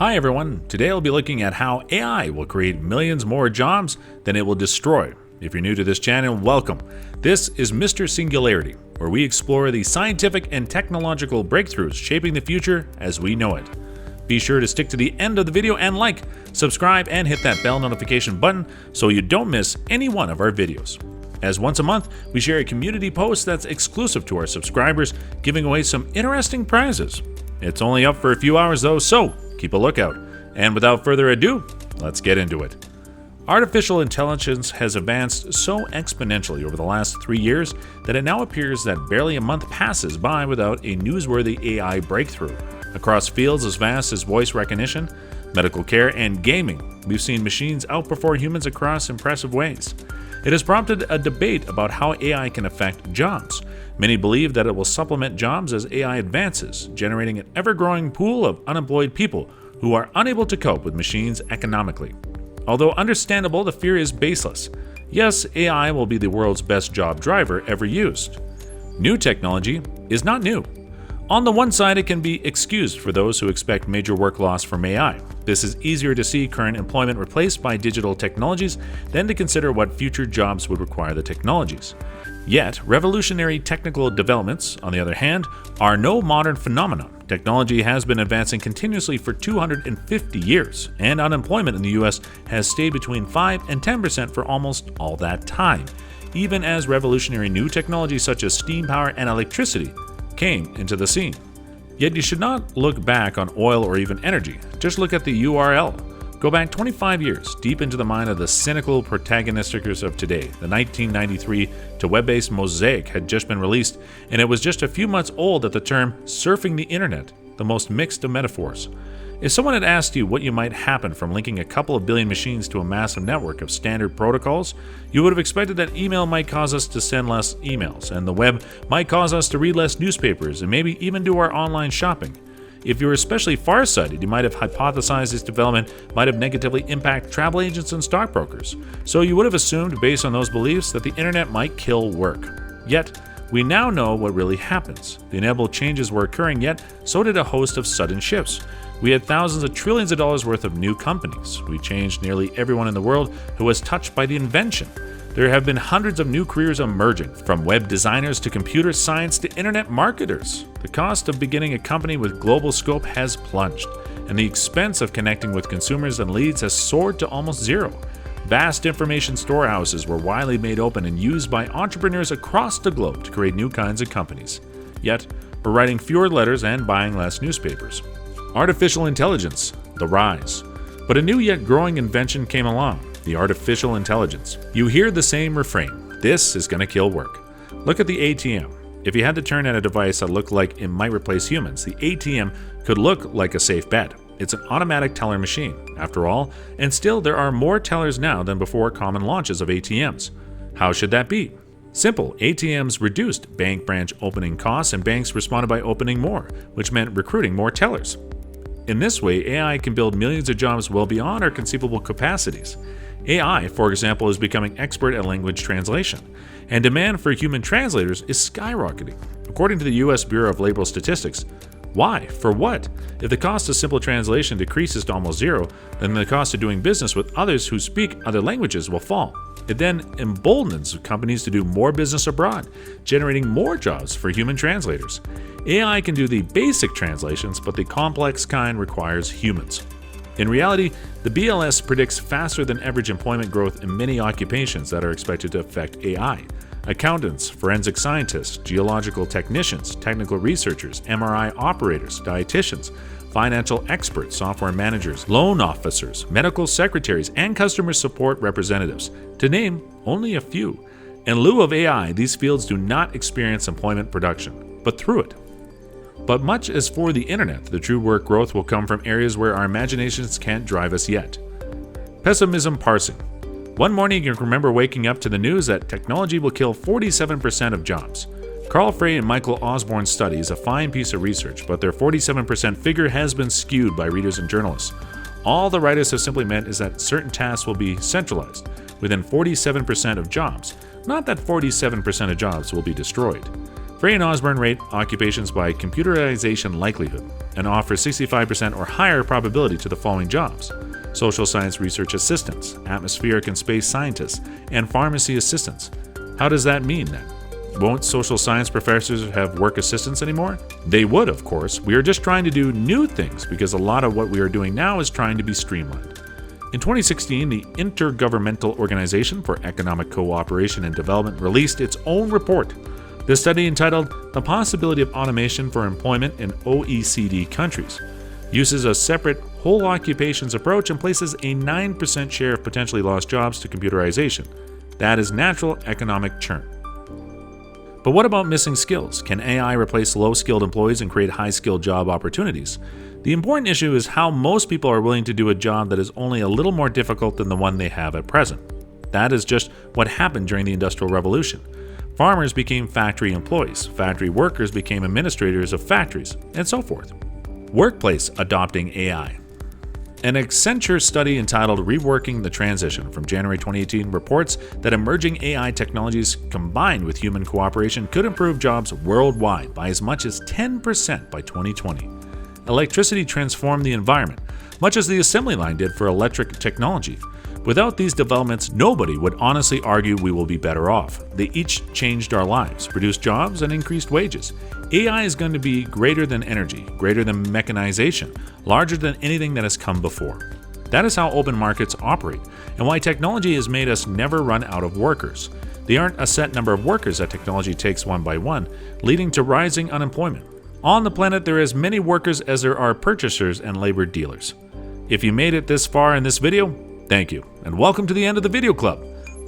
Hi everyone, today I'll be looking at how AI will create millions more jobs than it will destroy. If you're new to this channel, welcome. This is Mr. Singularity, where we explore the scientific and technological breakthroughs shaping the future as we know it. Be sure to stick to the end of the video and like, subscribe, and hit that bell notification button so you don't miss any one of our videos. As once a month, we share a community post that's exclusive to our subscribers, giving away some interesting prizes. It's only up for a few hours though, so keep a lookout. And without further ado, let's get into it. Artificial intelligence has advanced so exponentially over the last 3 years that it now appears that barely a month passes by without a newsworthy AI breakthrough. Across fields as vast as voice recognition, medical care, and gaming, we've seen machines outperform humans across impressive ways. It has prompted a debate about how AI can affect jobs. Many believe that it will supplement jobs as AI advances, generating an ever-growing pool of unemployed people who are unable to cope with machines economically. Although understandable, the fear is baseless. Yes, AI will be the world's best job driver ever used. New technology is not new. On the one side, it can be excused for those who expect major work loss from AI. This is easier to see current employment replaced by digital technologies than to consider what future jobs would require the technologies. Yet, revolutionary technical developments, on the other hand, are no modern phenomenon. Technology has been advancing continuously for 250 years, and unemployment in the US has stayed between 5 and 10% for almost all that time, even as revolutionary new technologies such as steam power and electricity came into the scene. Yet you should not look back on oil or even energy. Just look at the URL. Go back 25 years, deep into the mind of the cynical protagonisticers of today. The 1993 to web-based Mosaic had just been released, and it was just a few months old at the term surfing the internet, the most mixed of metaphors. If someone had asked you what you might happen from linking a couple of billion machines to a massive network of standard protocols, you would have expected that email might cause us to send less emails, and the web might cause us to read less newspapers and maybe even do our online shopping. If you were especially farsighted, you might have hypothesized this development might have negatively impacted travel agents and stockbrokers. So you would have assumed, based on those beliefs, that the internet might kill work. Yet, we now know what really happens. The inevitable changes were occurring, yet so did a host of sudden shifts. We had thousands of trillions of dollars worth of new companies. We changed nearly everyone in the world who was touched by the invention. There have been hundreds of new careers emerging, from web designers to computer science to internet marketers. The cost of beginning a company with global scope has plunged, and the expense of connecting with consumers and leads has soared to almost zero. Vast information storehouses were widely made open and used by entrepreneurs across the globe to create new kinds of companies. Yet, we're writing fewer letters and buying less newspapers. Artificial intelligence, the rise. But a new yet growing invention came along, the artificial intelligence. You hear the same refrain, this is going to kill work. Look at the ATM. If you had to turn at a device that looked like it might replace humans, the ATM could look like a safe bet. It's an automatic teller machine, after all, and still there are more tellers now than before common launches of ATMs. How should that be? Simple, ATMs reduced bank branch opening costs and banks responded by opening more, which meant recruiting more tellers. In this way, AI can build millions of jobs well beyond our conceivable capacities. AI, for example, is becoming expert at language translation, and demand for human translators is skyrocketing. According to the US Bureau of Labor Statistics, why? For what? If the cost of simple translation decreases to almost zero, then the cost of doing business with others who speak other languages will fall. It then emboldens companies to do more business abroad, generating more jobs for human translators. AI can do the basic translations, but the complex kind requires humans. In reality, the BLS predicts faster than average employment growth in many occupations that are expected to affect AI. Accountants, forensic scientists, geological technicians, technical researchers, MRI operators, dietitians, financial experts, software managers, loan officers, medical secretaries, and customer support representatives, to name only a few. In lieu of AI, these fields do not experience employment production, but through it. But much as for the internet, the true work growth will come from areas where our imaginations can't drive us yet. Pessimism parsing. One morning you can remember waking up to the news that technology will kill 47% of jobs. Carl Frey and Michael Osborne's study is a fine piece of research, but their 47% figure has been skewed by readers and journalists. All the writers have simply meant is that certain tasks will be centralized within 47% of jobs, not that 47% of jobs will be destroyed. Frey and Osborne rate occupations by computerization likelihood and offer 65% or higher probability to the following jobs: social science research assistants, atmospheric and space scientists, and pharmacy assistants. How does that mean then? Won't social science professors have work assistants anymore? They would, of course. We are just trying to do new things because a lot of what we are doing now is trying to be streamlined. In 2016, the Intergovernmental Organization for Economic Cooperation and Development released its own report. The study, entitled "The Possibility of Automation for Employment in OECD Countries," uses a separate whole occupations approach and places a 9% share of potentially lost jobs to computerization. That is natural economic churn. But what about missing skills? Can AI replace low-skilled employees and create high-skilled job opportunities? The important issue is how most people are willing to do a job that is only a little more difficult than the one they have at present. That is just what happened during the Industrial Revolution. Farmers became factory employees, factory workers became administrators of factories, and so forth. Workplace adopting AI. An Accenture study entitled "Reworking the Transition" from January 2018 reports that emerging AI technologies combined with human cooperation could improve jobs worldwide by as much as 10% by 2020. Electricity transformed the environment, much as the assembly line did for electric technology. Without these developments, nobody would honestly argue we will be better off. They each changed our lives, produced jobs, and increased wages. AI is going to be greater than energy, greater than mechanization, larger than anything that has come before. That is how open markets operate, and why technology has made us never run out of workers. They aren't a set number of workers that technology takes one by one, leading to rising unemployment. On the planet, there are as many workers as there are purchasers and labor dealers. If you made it this far in this video, thank you, and welcome to the end of the video club.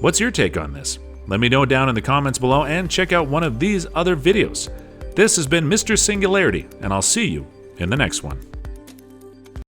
What's your take on this? Let me know down in the comments below and check out one of these other videos. This has been Mr. Singularity, and I'll see you in the next one.